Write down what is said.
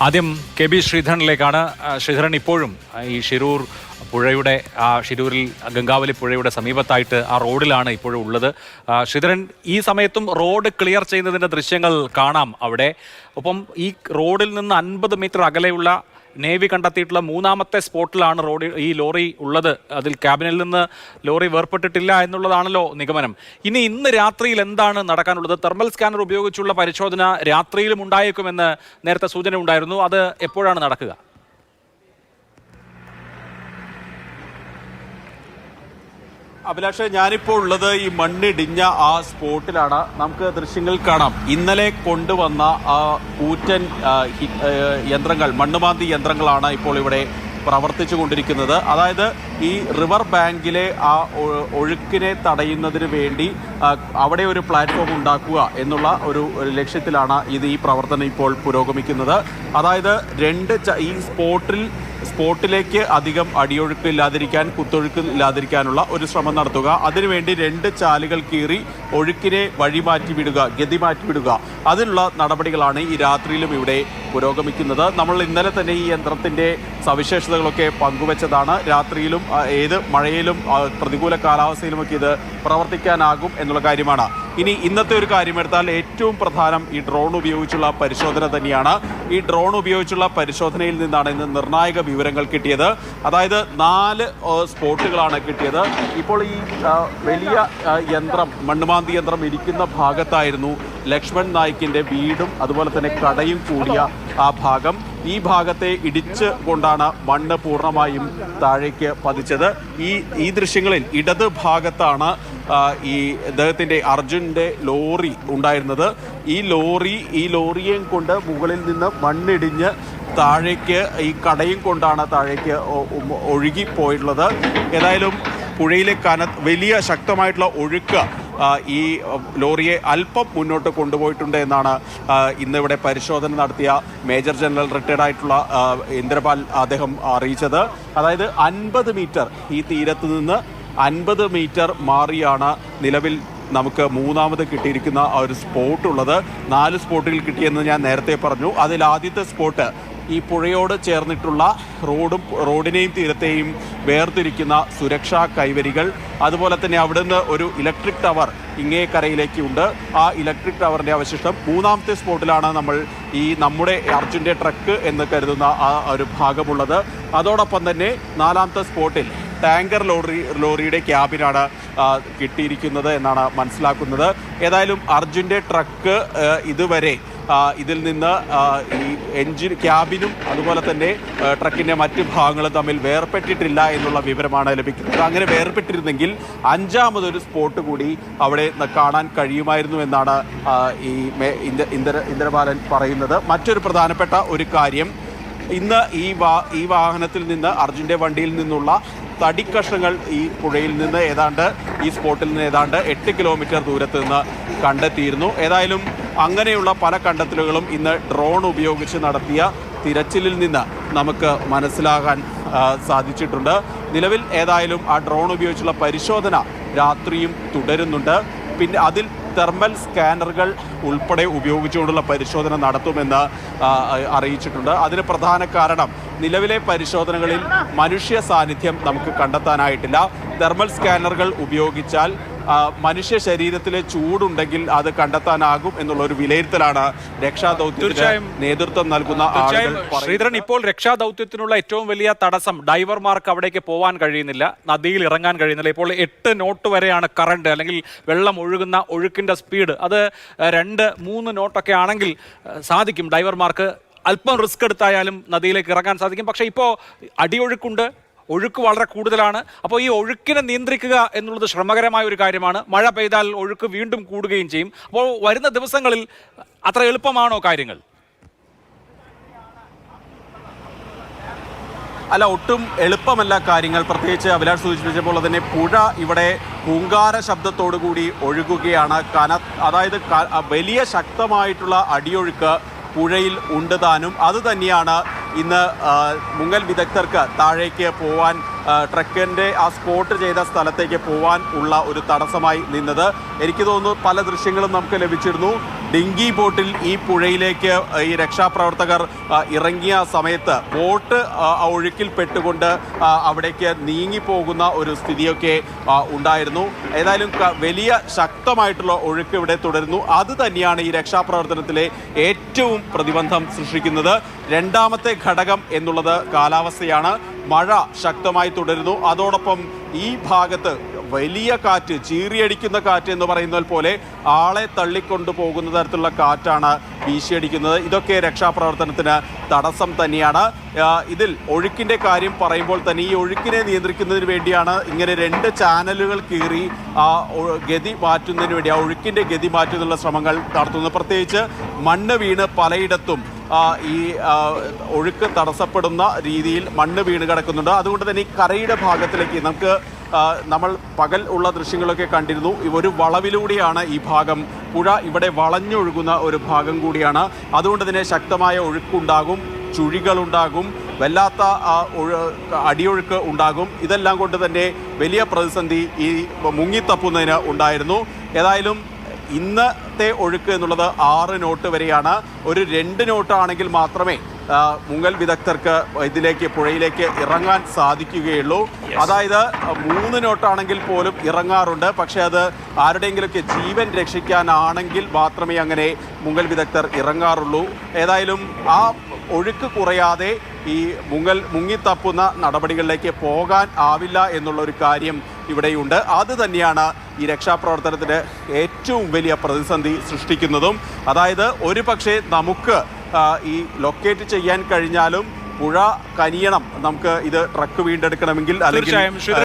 ആദ്യം K B ശ്രീധരനിലേക്കാണ്. Sreedharan, ഇപ്പോഴും ഈ ഷിരൂർ പുഴയുടെ ഷിരൂരിൽ ഗംഗാവലി പുഴയുടെ സമീപത്തായിട്ട് ആ റോഡിലാണ് ഇപ്പോഴും ഉള്ളത്. ശ്രീധരൻ, ഈ സമയത്തും റോഡ് ക്ലിയർ ചെയ്യുന്നതിൻ്റെ ദൃശ്യങ്ങൾ കാണാം അവിടെ. ഒപ്പം ഈ റോഡിൽ നിന്ന് 50 മീറ്റർ അകലെയുള്ള നേവി കണ്ടെത്തിയിട്ടുള്ള മൂന്നാമത്തെ സ്പോട്ടിലാണ് ഈ ലോറി ഉള്ളത്. അതിൽ ക്യാബിനിൽ നിന്ന് ലോറി വേർപെട്ടിട്ടില്ല എന്നുള്ളതാണല്ലോ നിഗമനം. ഇന്ന് രാത്രിയിൽ എന്താണ് നടക്കാനുള്ളത്? തെർമൽ സ്കാനർ ഉപയോഗിച്ചുള്ള പരിശോധന രാത്രിയിലും ഉണ്ടായേക്കുമെന്ന് നേരത്തെ സൂചന ഉണ്ടായിരുന്നു. അത് എപ്പോഴാണ് നടക്കുക? അഭിലാഷ്, ഞാനിപ്പോൾ ഉള്ളത് ഈ മണ്ണിടിഞ്ഞ ആ സ്പോട്ടിലാണ്. നമുക്ക് ദൃശ്യങ്ങൾ കാണാം. ഇന്നലെ കൊണ്ടുവന്ന ആ കൂറ്റൻ യന്ത്രങ്ങൾ, മണ്ണുമാന്തി യന്ത്രങ്ങളാണ് ഇപ്പോൾ ഇവിടെ പ്രവർത്തിച്ചു കൊണ്ടിരിക്കുന്നത്. അതായത് ഈ റിവർ ബാങ്കിലെ ആ ഒഴുക്കിനെ തടയുന്നതിന് വേണ്ടി അവിടെ ഒരു പ്ലാറ്റ്ഫോം ഉണ്ടാക്കുക എന്നുള്ള ഒരു ലക്ഷ്യത്തിലാണ് ഈ പ്രവർത്തനം ഇപ്പോൾ പുരോഗമിക്കുന്നത്. അതായത് ഈ സ്പോട്ടിലേക്ക് അധികം അടിയൊഴുക്ക് ഇല്ലാതിരിക്കാൻ, കുത്തൊഴുക്ക് ഇല്ലാതിരിക്കാനുള്ള ഒരു ശ്രമം നടത്തുക. അതിനുവേണ്ടി 2 ചാലുകൾ കീറി ഒഴുക്കിനെ ഗതി മാറ്റിവിടുക. അതിനുള്ള നടപടികളാണ് ഈ രാത്രിയിലും ഇവിടെ പുരോഗമിക്കുന്നത്. നമ്മൾ ഇന്നലെ തന്നെ ഈ യന്ത്രത്തിൻ്റെ സവിശേഷതകളൊക്കെ പങ്കുവച്ചതാണ്. രാത്രിയിലും ഏത് മഴയിലും പ്രതികൂല കാലാവസ്ഥയിലുമൊക്കെ ഇത് പ്രവർത്തിക്കാനാകും എന്നുള്ള കാര്യമാണ്. ഇന്നത്തെ ഒരു കാര്യമെടുത്താൽ ഏറ്റവും പ്രധാനം ഈ ഡ്രോൺ ഉപയോഗിച്ചുള്ള പരിശോധന തന്നെയാണ്. ഈ ഡ്രോൺ ഉപയോഗിച്ചുള്ള പരിശോധനയിൽ നിന്നാണ് ഇന്ന് നിർണായക വിവരങ്ങൾ കിട്ടിയത്. അതായത് 4 സ്പോട്ടുകളാണ് കിട്ടിയത്. ഇപ്പോൾ ഈ വലിയ യന്ത്രം, മണ്ണുമാന്തി യന്ത്രം ഇരിക്കുന്ന ഭാഗത്തായിരുന്നു ലക്ഷ്മൺ നായിക്കിൻ്റെ വീടും അതുപോലെ തന്നെ കടയും കൂടിയ ആ ഭാഗം. ഈ ഭാഗത്തെ ഇടിച്ച് കൊണ്ടാണ് മണ്ണ് പൂർണ്ണമായും താഴേക്ക് പതിച്ചത്. ഈ ദൃശ്യങ്ങളിൽ ഇടത് ഭാഗത്താണ് ഈ അദ്ദേഹത്തിൻ്റെ അർജുൻ്റെ ലോറി ഉണ്ടായിരുന്നത്. ഈ ലോറിയെയും കൊണ്ട് മുകളിൽ നിന്ന് മണ്ണിടിഞ്ഞ് താഴേക്ക് ഈ കടയും കൊണ്ടാണ് താഴേക്ക് ഒഴുകിപ്പോയിട്ടുള്ളത്. ഏതായാലും പുഴയിലെ വലിയ ശക്തമായിട്ടുള്ള ഒഴുക്ക് ഈ ലോറിയെ അല്പം മുന്നോട്ട് കൊണ്ടുപോയിട്ടുണ്ട് എന്നാണ് ഇന്നിവിടെ പരിശോധന നടത്തിയ മേജർ ജനറൽ റിട്ടയർഡ് ആയിട്ടുള്ള ഇന്ദ്രപാൽ അദ്ദേഹം അറിയിച്ചത്. അതായത് 50 മീറ്റർ ഈ തീരത്ത് നിന്ന് 50 മീറ്റർ മാറിയാണ് നിലവിൽ നമുക്ക് മൂന്നാമത് കിട്ടിയിരിക്കുന്ന ആ ഒരു സ്പോട്ടുള്ളത്. 4 സ്പോട്ടുകൾ കിട്ടിയെന്ന് ഞാൻ നേരത്തെ പറഞ്ഞു. അതിൽ ആദ്യത്തെ സ്പോട്ട് ഈ പുഴയോട് ചേർന്നിട്ടുള്ള റോഡിനെയും തീരത്തെയും വേർതിരിക്കുന്ന സുരക്ഷാ കൈവരികൾ, അതുപോലെ തന്നെ അവിടുന്ന് ഒരു ഇലക്ട്രിക് ടവർ ഇങ്ങേ കരയിലേക്കുണ്ട്. ആ ഇലക്ട്രിക് ടവറിൻ്റെ അവശിഷ്ടം. മൂന്നാമത്തെ സ്പോട്ടിലാണ് നമ്മൾ ഈ നമ്മുടെ അർജുൻ്റെ ട്രക്ക് എന്ന് കരുതുന്ന ആ ഒരു ഭാഗമുള്ളത്. അതോടൊപ്പം തന്നെ 4ാമത്തെ സ്പോട്ടിൽ ടാങ്കർ ലോറിയുടെ ക്യാബിനാണ് കിട്ടിയിരിക്കുന്നത് എന്നാണ് മനസ്സിലാക്കുന്നത്. ഏതായാലും അർജുൻ്റെ ട്രക്ക് ഇതുവരെ ഇതിൽ നിന്ന് ഈ എൻജിൻ, ക്യാബിനും അതുപോലെ തന്നെ ട്രക്കിൻ്റെ മറ്റ് ഭാഗങ്ങളും തമ്മിൽ വേർപെട്ടിട്ടില്ല എന്നുള്ള വിവരമാണ് ലഭിക്കുന്നത്. അങ്ങനെ വേർപെട്ടിരുന്നെങ്കിൽ 5ാമതൊരു സ്പോട്ട് കൂടി അവിടെ കാണാൻ കഴിയുമായിരുന്നു എന്നാണ് ഈ ഇന്ദ്രപാലൻ പറയുന്നത്. മറ്റൊരു പ്രധാനപ്പെട്ട ഒരു കാര്യം, ഇന്ന് ഈ വാഹനത്തിൽ നിന്ന്, അർജുൻ്റെ വണ്ടിയിൽ നിന്നുള്ള തടിക്കഷ്ണങ്ങൾ ഈ പുഴയിൽ നിന്ന് ഈ സ്പോട്ടിൽ നിന്ന് ഏതാണ്ട് 8 കിലോമീറ്റർ ദൂരത്ത് നിന്ന് കണ്ടെത്തിയിരുന്നു. ഏതായാലും അങ്ങനെയുള്ള പല കണ്ടെത്തലുകളും ഇന്ന് ഡ്രോൺ ഉപയോഗിച്ച് നടത്തിയ തിരച്ചിലിൽ നിന്ന് നമുക്ക് മനസ്സിലാകാൻ സാധിച്ചിട്ടുണ്ട്. നിലവിൽ ഏതായാലും ആ ഡ്രോൺ ഉപയോഗിച്ചുള്ള പരിശോധന രാത്രിയും തുടരുന്നുണ്ട്. പിന്നെ അതിൽ തെർമൽ സ്കാനറുകൾ ഉൾപ്പെടെ ഉപയോഗിച്ചുകൊണ്ടുള്ള പരിശോധന നടത്തുമെന്ന് അറിയിച്ചിട്ടുണ്ട്. അതിന് പ്രധാന കാരണം നിലവിലെ പരിശോധനകളിൽ മനുഷ്യ സാന്നിധ്യം നമുക്ക് കണ്ടെത്താനായിട്ടില്ല. തെർമൽ സ്കാനറുകൾ ഉപയോഗിച്ചാൽ മനുഷ്യ ശരീരത്തിലെ ചൂടുണ്ടെങ്കിൽ അത് കണ്ടെത്താനാകും എന്നുള്ളൊരു വിലയിരുത്തലാണ് രക്ഷാദൗത്യത്തിന് നേതൃത്വം നൽകുന്ന ആളുകൾ. ശ്രീധരൻ, ഇപ്പോൾ രക്ഷാദൗത്യത്തിനുള്ള ഏറ്റവും വലിയ തടസ്സം ഡൈവർമാർക്ക് അവിടേക്ക് പോകാൻ കഴിയുന്നില്ല, നദിയിൽ ഇറങ്ങാൻ കഴിയുന്നില്ല. ഇപ്പോൾ 8 നോട്ട് വരെയാണ് കറണ്ട്, അല്ലെങ്കിൽ വെള്ളം ഒഴുക്കിൻ്റെ സ്പീഡ്. അത് 2-3 നോട്ടൊക്കെ ആണെങ്കിൽ സാധിക്കും ഡൈവർമാർക്ക് അല്പം റിസ്ക് എടുത്തായാലും നദിയിലേക്ക് ഇറങ്ങാൻ സാധിക്കും. പക്ഷേ ഇപ്പോൾ അടിയൊഴുക്കുണ്ട്, ഒഴുക്ക് വളരെ കൂടുതലാണ്. അപ്പോൾ ഈ ഒഴുക്കിനെ നിയന്ത്രിക്കുക എന്നുള്ളത് ശ്രമകരമായ ഒരു കാര്യമാണ്. മഴ പെയ്താൽ ഒഴുക്ക് വീണ്ടും കൂടുകയും ചെയ്യും. അപ്പോൾ വരുന്ന ദിവസങ്ങളിൽ അത്ര എളുപ്പമാണോ കാര്യങ്ങൾ? അല്ല, ഒട്ടും എളുപ്പമല്ല കാര്യങ്ങൾ. പ്രത്യേകിച്ച് അഭിലാഷ് സൂചിപ്പിച്ചപ്പോൾ തന്നെ പുഴ ഇവിടെ പൂങ്കാര ശബ്ദത്തോടു കൂടി ഒഴുകുകയാണ്. അതായത് വലിയ ശക്തമായിട്ടുള്ള അടിയൊഴുക്ക് പുഴയിൽ ഉണ്ട് താനും. അതുതന്നെയാണ് ഇന്ന് മുങ്ങൽ വിദഗ്ധർക്ക് താഴേക്ക് പോവാൻ, ട്രക്കിൻ്റെ ആ സ്പോട്ട് ചെയ്ത സ്ഥലത്തേക്ക് പോവാൻ ഉള്ള ഒരു തടസ്സമായി നിന്നത്. എനിക്ക് തോന്നുന്നു പല ദൃശ്യങ്ങളും നമുക്ക് ലഭിച്ചിരുന്നു. ഡിങ്കി ബോട്ടിൽ ഈ പുഴയിലേക്ക് ഈ രക്ഷാപ്രവർത്തകർ ഇറങ്ങിയ സമയത്ത് ബോട്ട് ഒഴുക്കിൽ പെട്ടുകൊണ്ട് അവിടേക്ക് നീങ്ങിപ്പോകുന്ന ഒരു സ്ഥിതിയൊക്കെ ഉണ്ടായിരുന്നു. ഏതായാലും വലിയ ശക്തമായിട്ടുള്ള ഒഴുക്ക് ഇവിടെ തുടരുന്നു. അത് തന്നെയാണ് ഈ രക്ഷാപ്രവർത്തനത്തിലെ ഏറ്റവും പ്രതിബന്ധം സൃഷ്ടിക്കുന്നത്. രണ്ടാമത്തെ ഘടകം എന്നുള്ളത് കാലാവസ്ഥയാണ്. മഴ ശക്തമായി തുടരുന്നു. അതോടൊപ്പം ഈ ഭാഗത്ത് വലിയ കാറ്റ്, ചീറിയടിക്കുന്ന കാറ്റ് എന്ന് പറയുന്നത് പോലെ ആളെ തള്ളിക്കൊണ്ടു പോകുന്ന തരത്തിലുള്ള കാറ്റാണ് വീശിയടിക്കുന്നത്. ഇതൊക്കെ രക്ഷാപ്രവർത്തനത്തിന് തടസ്സം തന്നെയാണ്. ഇതിൽ ഒഴുക്കിൻ്റെ കാര്യം പറയുമ്പോൾ തന്നെ ഈ ഒഴുക്കിനെ നിയന്ത്രിക്കുന്നതിന് വേണ്ടിയാണ് ഇങ്ങനെ 2 ചാനലുകൾ കീറി ആ ഗതി മാറ്റുന്നതിന് വേണ്ടി, ആ ഒഴുക്കിൻ്റെ ഗതി മാറ്റുന്നതിനുള്ള ശ്രമങ്ങൾ നടത്തുന്നു. പ്രത്യേകിച്ച് മണ്ണ് വീണ് പലയിടത്തും ഈ ഒഴുക്ക് തടസ്സപ്പെടുന്ന രീതിയിൽ മണ്ണ് വീണ് കിടക്കുന്നുണ്ട്. അതുകൊണ്ട് തന്നെ ഈ കരയുടെ ഭാഗത്തിലേക്ക് നമ്മൾ പകൽ ഉള്ള ദൃശ്യങ്ങളൊക്കെ കണ്ടിരുന്നു. ഒരു വളവിലൂടെയാണ് ഈ ഭാഗം, പുഴ ഇവിടെ വളഞ്ഞൊഴുകുന്ന ഒരു ഭാഗം കൂടിയാണ്. അതുകൊണ്ട് തന്നെ ശക്തമായ ഒഴുക്കുണ്ടാകും, ചുഴികളുണ്ടാകും, വല്ലാത്ത അടിയൊഴുക്ക് ഉണ്ടാകും. ഇതെല്ലാം കൊണ്ട് തന്നെ വലിയ പ്രതിസന്ധി ഈ മുങ്ങിത്തപ്പുന്നതിന് ഉണ്ടായിരുന്നു. ഏതായാലും ഇന്നത്തെ ഒഴുക്ക് എന്നുള്ളത് 6 നോട്ട് വരെയാണ്. ഒരു 2 നോട്ടാണെങ്കിൽ മാത്രമേ മുങ്ങൽ വിദഗ്ധർക്ക് പുഴയിലേക്ക് ഇറങ്ങാൻ സാധിക്കുകയുള്ളൂ. അതായത് 3 നോട്ടാണെങ്കിൽ പോലും ഇറങ്ങാറുണ്ട്. പക്ഷേ അത് ആരുടെയെങ്കിലുമൊക്കെ ജീവൻ രക്ഷിക്കാനാണെങ്കിൽ മാത്രമേ അങ്ങനെ മുങ്ങൽ വിദഗ്ധർ ഇറങ്ങാറുള്ളൂ. ഏതായാലും ആ ഒഴുക്ക് കുറയാതെ ഈ മുങ്ങിത്തപ്പുന്ന നടപടികളിലേക്ക് പോകാൻ ആവില്ല എന്നുള്ളൊരു കാര്യം ഇവിടെയുണ്ട്. അത് തന്നെയാണ് ഈ രക്ഷാപ്രവർത്തനത്തിന് ഏറ്റവും വലിയ പ്രതിസന്ധി സൃഷ്ടിക്കുന്നതും. അതായത് ഒരു പക്ഷേ നമുക്ക് ഈ ലൊക്കേറ്റ് ചെയ്യാൻ കഴിഞ്ഞാലും പുഴ കനിയണം, നമുക്ക് ഇത് ട്രക്ക് വീണ്ടെടുക്കണമെങ്കിൽ അല്ലെങ്കിൽ